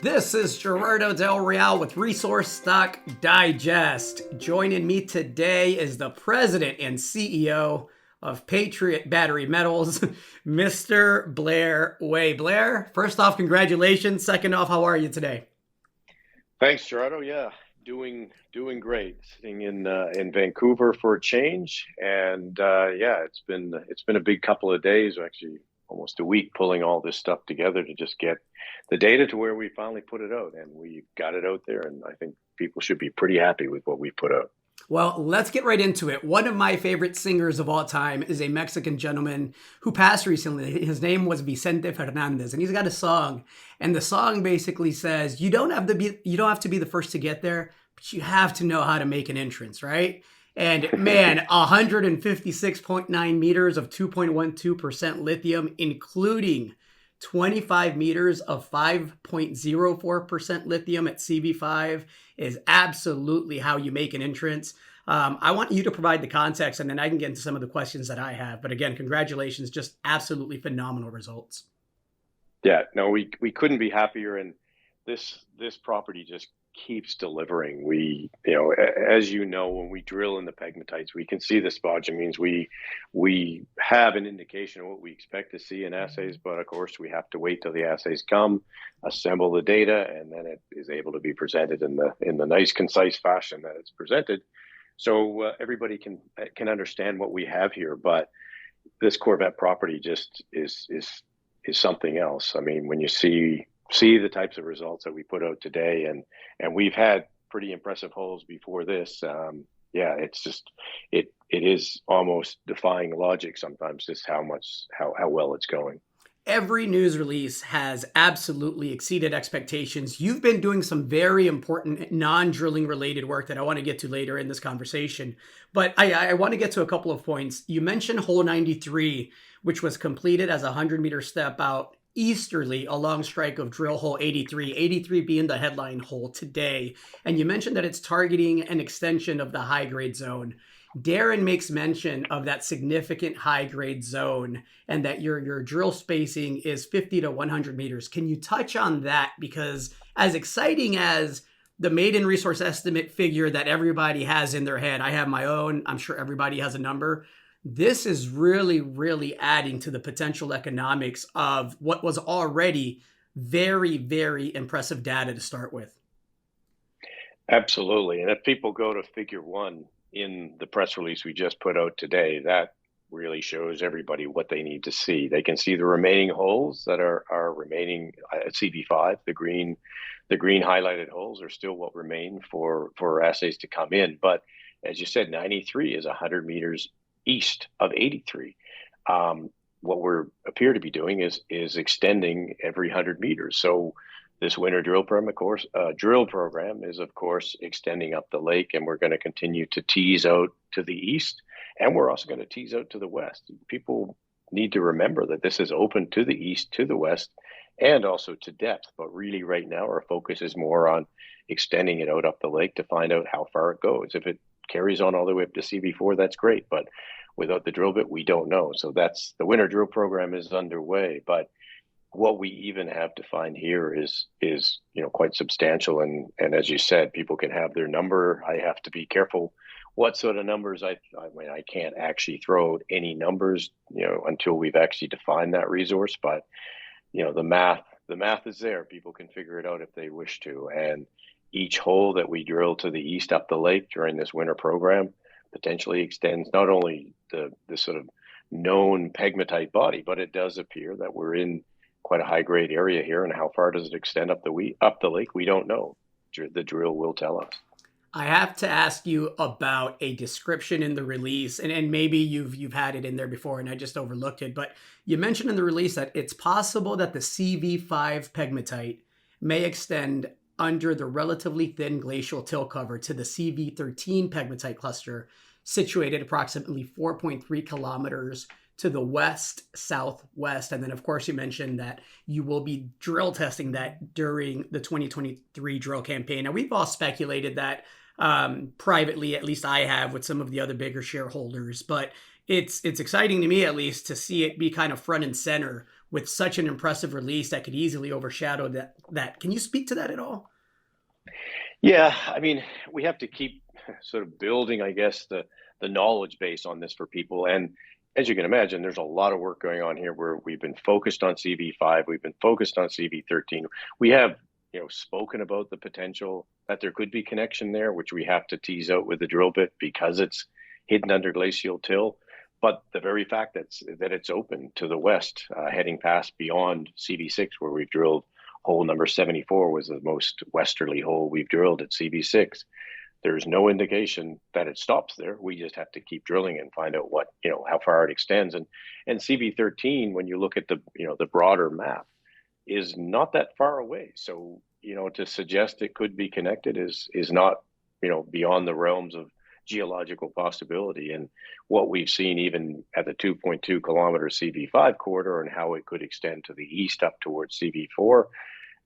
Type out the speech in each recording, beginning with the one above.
This is Gerardo Del Real with Resource Stock Digest. Joining me today is the president and CEO of Patriot Battery Metals, Mr. Blair Way. Blair, first off, congratulations. Second off, how are you today? Thanks, Gerardo. Yeah, doing great. Sitting in Vancouver for a change, and yeah, it's been a big couple of days, actually almost a week, pulling all this stuff together to just get the data to where we finally put it out, and we got it out there, and I think people should be pretty happy with what we put out. Well, let's get right into it. One of my favorite singers of all time is a Mexican gentleman who passed recently. His name was Vicente Fernandez, and he's got a song. And the song basically says, you don't have to be the first to get there, but you have to know how to make an entrance, right? And man, 156.9 meters of 2.12% lithium, including 25 meters of 5.04% lithium at CV5 is absolutely how you make an entrance. I want you to provide the context, and then I can get into some of the questions that I have. But again, congratulations, just absolutely phenomenal results. Yeah, no, we couldn't be happier, and this property just keeps delivering. As you know, when we drill in the pegmatites, we can see the spodumene. We have an indication of what we expect to see in assays, but of course we have to wait till the assays come, assemble the data, and then it is able to be presented in the nice, concise fashion that it's presented, so everybody can understand what we have here. But this Corvette property just is something else. I mean, when you see the types of results that we put out today, and we've had pretty impressive holes before this. Yeah, it's just it is almost defying logic sometimes, just how well it's going. Every news release has absolutely exceeded expectations. You've been doing some very important non-drilling related work that I want to get to later in this conversation. But I want to get to a couple of points. You mentioned hole 93, which was completed as a 100-meter step out easterly along strike of drill hole 83, 83 being the headline hole today. And you mentioned that it's targeting an extension of the high-grade zone. Darren makes mention of that significant high-grade zone and that your drill spacing is 50 to 100 meters. Can you touch on that? Because as exciting as the maiden resource estimate figure that everybody has in their head, I have my own, I'm sure everybody has a number. This is really, really adding to the potential economics of what was already very, very impressive data to start with. Absolutely. And if people go to figure one in the press release we just put out today, that really shows everybody what they need to see. They can see the remaining holes that are remaining at CV5. The green highlighted holes are still what remain for assays to come in. But as you said, 93 is 100 meters east of 83. What we appear to be doing is extending every 100 meters. So this winter drill program is of course extending up the lake, and we're going to continue to tease out to the east, and we're also going to tease out to the west. People need to remember that this is open to the east, to the west, and also to depth. But really, right now, our focus is more on extending it out up the lake to find out how far it goes. If it carries on all the way up to CV4, that's great. But without the drill bit, we don't know. So that's the winter drill program is underway. But what we even have to find here is quite substantial. And as you said, people can have their number. I have to be careful what sort of numbers. I mean, I can't actually throw out any numbers, until we've actually defined that resource. But the math is there. People can figure it out if they wish to. And each hole that we drill to the east up the lake during this winter program potentially extends not only the sort of known pegmatite body, but it does appear that we're in quite a high grade area here. And how far does it extend up the lake? We don't know. The drill will tell us. I have to ask you about a description in the release, and maybe you've had it in there before and I just overlooked it, but you mentioned in the release that it's possible that the CV5 pegmatite may extend under the relatively thin glacial till cover to the CV13 pegmatite cluster, situated approximately 4.3 kilometers to the west southwest. And then, of course, you mentioned that you will be drill testing that during the 2023 drill campaign. Now, we've all speculated that privately, at least I have with some of the other bigger shareholders, but it's exciting to me, at least, to see it be kind of front and center with such an impressive release that could easily overshadow that. Can you speak to that at all? Yeah, I mean, we have to keep sort of building, I guess, the knowledge base on this for people. And as you can imagine, there's a lot of work going on here where we've been focused on CV5, we've been focused on CV13. We have, spoken about the potential that there could be connection there, which we have to tease out with the drill bit because it's hidden under glacial till. But the very fact that it's open to the west, heading past beyond CV6, where we've drilled hole number 74 was the most westerly hole we've drilled at CV6. There's no indication that it stops there. We just have to keep drilling and find out how far it extends. And CV13, when you look at the broader map, is not that far away. So, to suggest it could be connected is not, beyond the realms of geological possibility. And what we've seen even at the 2.2 kilometer CV5 corridor and how it could extend to the east up towards CV4,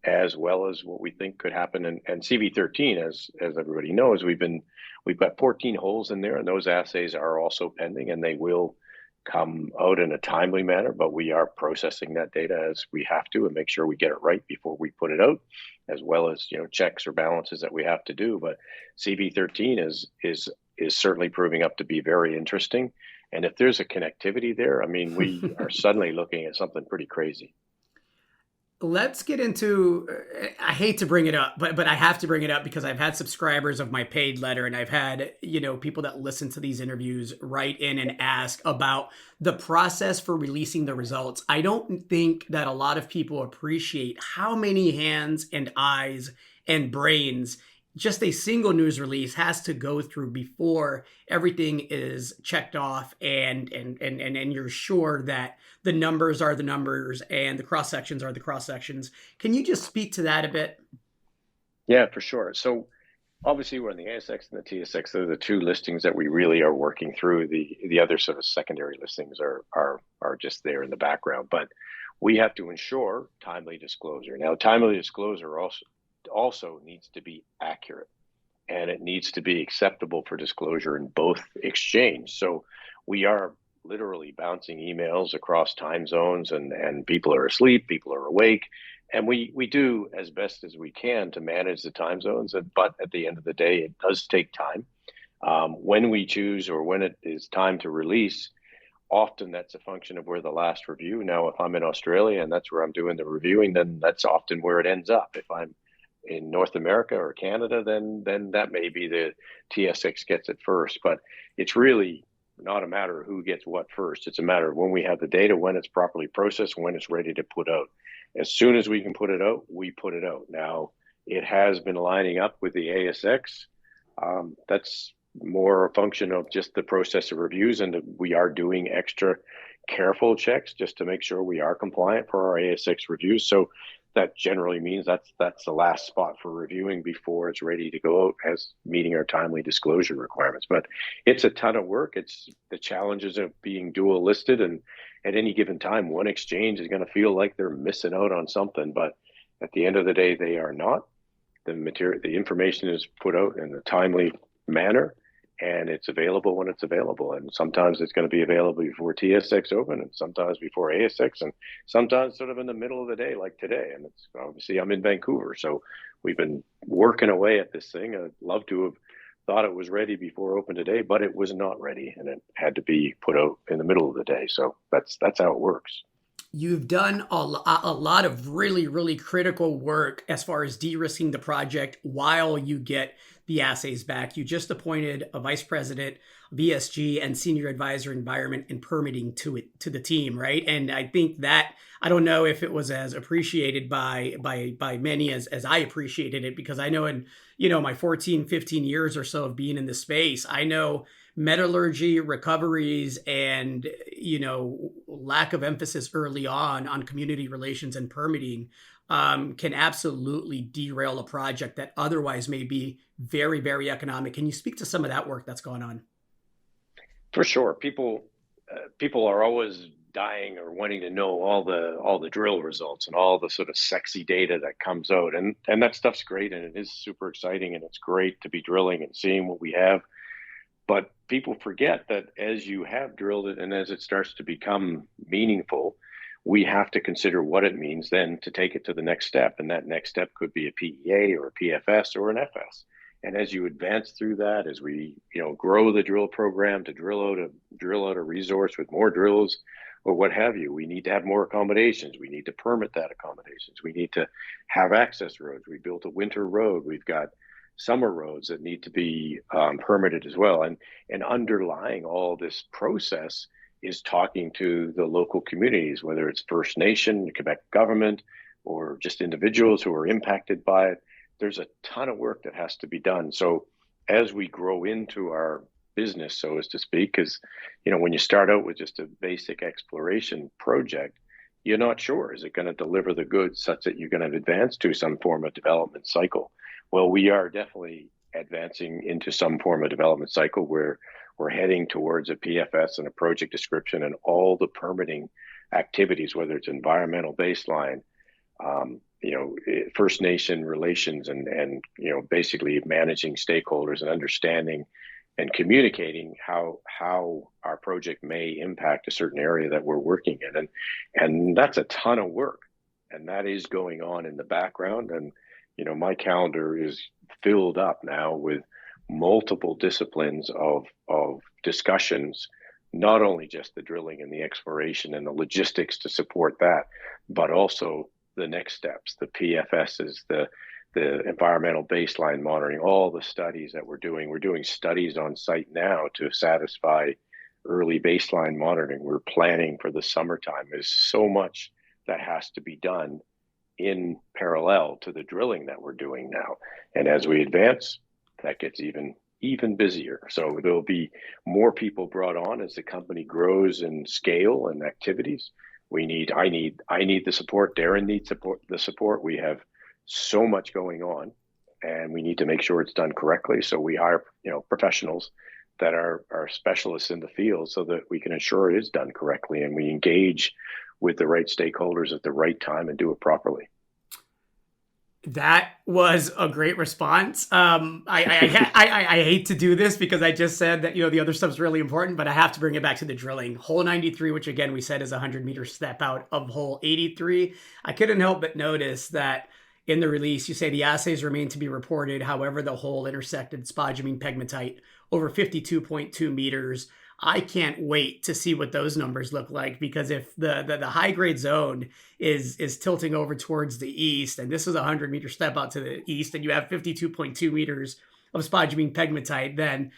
as well as what we think could happen. And CV13, as everybody knows, we've got 14 holes in there, and those assays are also pending, and they will come out in a timely manner, but we are processing that data as we have to and make sure we get it right before we put it out, as well as checks or balances that we have to do. But CV13 is certainly proving up to be very interesting. And if there's a connectivity there, I mean, we are suddenly looking at something pretty crazy. Let's get into, I hate to bring it up, but I have to bring it up because I've had subscribers of my paid letter, and I've had, people that listen to these interviews write in and ask about the process for releasing the results. I don't think that a lot of people appreciate how many hands and eyes and brains just a single news release has to go through before everything is checked off and you're sure that the numbers are the numbers and the cross sections are the cross sections. Can you just speak to that a bit? Yeah, for sure. So obviously we're in the ASX and the TSX. They're the two listings that we really are working through. The other sort of secondary listings are just there in the background. But we have to ensure timely disclosure. Now, timely disclosure also needs to be accurate, and it needs to be acceptable for disclosure in both exchange. So we are literally bouncing emails across time zones, and people are asleep, people are awake, and we do as best as we can to manage the time zones. But at the end of the day, it does take time. When we choose or when it is time to release, often that's a function of where the last review. Now, if I'm in Australia and that's where I'm doing the reviewing, then that's often where it ends up. If I'm in North America or Canada, then that may be the TSX gets it first. But it's really not a matter of who gets what first. It's a matter of when we have the data, when it's properly processed, when it's ready to put out. As soon as we can put it out, we put it out. Now, it has been lining up with the ASX. That's more a function of just the process of reviews, and we are doing extra careful checks just to make sure we are compliant for our ASX reviews. So that generally means that's the last spot for reviewing before it's ready to go out as meeting our timely disclosure requirements. But it's a ton of work. It's the challenges of being dual listed, and at any given time, one exchange is going to feel like they're missing out on something. But at the end of the day, they are not. The information is put out in a timely manner, and it's available when it's available. And sometimes it's going to be available before TSX open, and sometimes before ASX, and sometimes sort of in the middle of the day, like today. And it's obviously I'm in Vancouver, so we've been working away at this thing. I'd love to have thought it was ready before open today, but it was not ready, and it had to be put out in the middle of the day. So that's how it works. You've done a lot of really, really critical work as far as de-risking the project while you get the assays back. You just appointed a vice president, VSG, and senior advisor environment and permitting to the team, right? And I think that, I don't know if it was as appreciated by many as I appreciated it, because I know in my 14, 15 years or so of being in the space, I know metallurgy, recoveries, and lack of emphasis early on community relations and permitting can absolutely derail a project that otherwise may be very, very economic. Can you speak to some of that work that's gone on? For sure, people are always dying or wanting to know all the drill results and all the sort of sexy data that comes out, and that stuff's great, and it is super exciting, and it's great to be drilling and seeing what we have. But people forget that as you have drilled it and as it starts to become meaningful, we have to consider what it means then to take it to the next step. And that next step could be a PEA or a PFS or an FS. And as you advance through that, as we grow the drill program to drill out a resource with more drills or what have you, we need to have more accommodations. We need to permit that accommodations. We need to have access roads. We built a winter road. We've got summer roads that need to be permitted as well. And underlying all this process is talking to the local communities, whether it's First Nation, the Quebec government, or just individuals who are impacted by it. There's a ton of work that has to be done. So as we grow into our business, so as to speak, because when you start out with just a basic exploration project, you're not sure, is it going to deliver the goods such that you're going to advance to some form of development cycle? Well, we are definitely advancing into some form of development cycle where we're heading towards a PFS and a project description and all the permitting activities, whether it's environmental baseline, First Nation relations, and basically managing stakeholders and understanding and communicating how our project may impact a certain area that we're working in. And that's a ton of work. And that is going on in the background. And, my calendar is filled up now with multiple disciplines of discussions, not only just the drilling and the exploration and the logistics to support that, but also the next steps, the PFSs, the environmental baseline monitoring, all the studies that we're doing. We're doing studies on site now to satisfy early baseline monitoring. We're planning for the summertime. There's so much that has to be done in parallel to the drilling that we're doing now. And as we advance, that gets even busier. So there'll be more people brought on as the company grows in scale and activities. I need the support. Darren needs the support. We have so much going on, and we need to make sure it's done correctly. So we hire, professionals that are specialists in the field so that we can ensure it is done correctly, and we engage with the right stakeholders at the right time and do it properly. That was a great response. I hate to do this because I just said that, the other stuff's really important, but I have to bring it back to the drilling. Hole 93, which again, we said is a 100-meter step out of hole 83. I couldn't help but notice that in the release, you say the assays remain to be reported. However, the hole intersected spodumene pegmatite over 52.2 meters. I can't wait to see what those numbers look like, because if the high grade zone is tilting over towards the east, and this is a 100-meter step out to the east, and you have 52.2 meters of spodumene pegmatite, then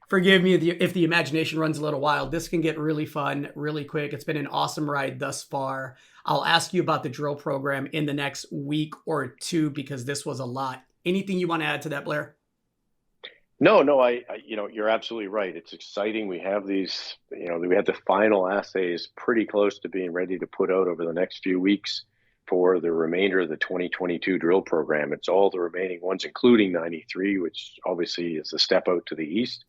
forgive me if the imagination runs a little wild. This can get really fun, really quick. It's been an awesome ride thus far. I'll ask you about the drill program in the next week or two, because this was a lot. Anything you want to add to that, Blair? No, you're absolutely right. It's exciting. We have these, we have the final assays pretty close to being ready to put out over the next few weeks for the remainder of the 2022 drill program. It's all the remaining ones, including 93, which obviously is a step out to the east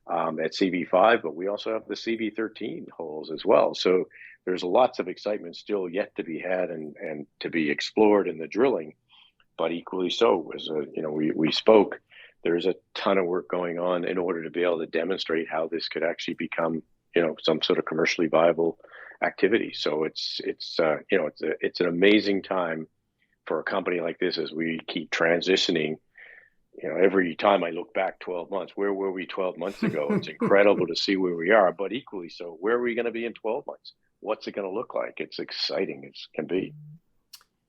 at CV5, but we also have the CV13 holes as well. So there's lots of excitement still yet to be had and to be explored in the drilling, but equally so, as we spoke, there's a ton of work going on in order to be able to demonstrate how this could actually become, some sort of commercially viable activity. So it's an amazing time for a company like this as we keep transitioning. Every time I look back 12 months, where were we 12 months ago? It's incredible to see where we are, but equally so, where are we going to be in 12 months? What's it going to look like? It's exciting as can be.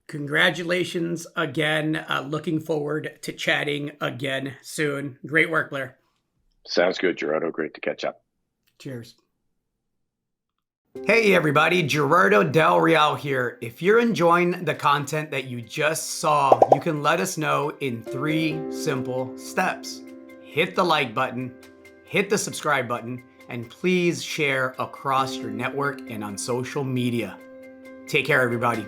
Congratulations again. Looking forward to chatting again soon. Great work, Blair. Sounds good, Gerardo. Great to catch up. Cheers. Hey everybody, Gerardo Del Real here. If you're enjoying the content that you just saw, you can let us know in 3 simple steps. Hit the like button, hit the subscribe button, and please share across your network and on social media. Take care, everybody.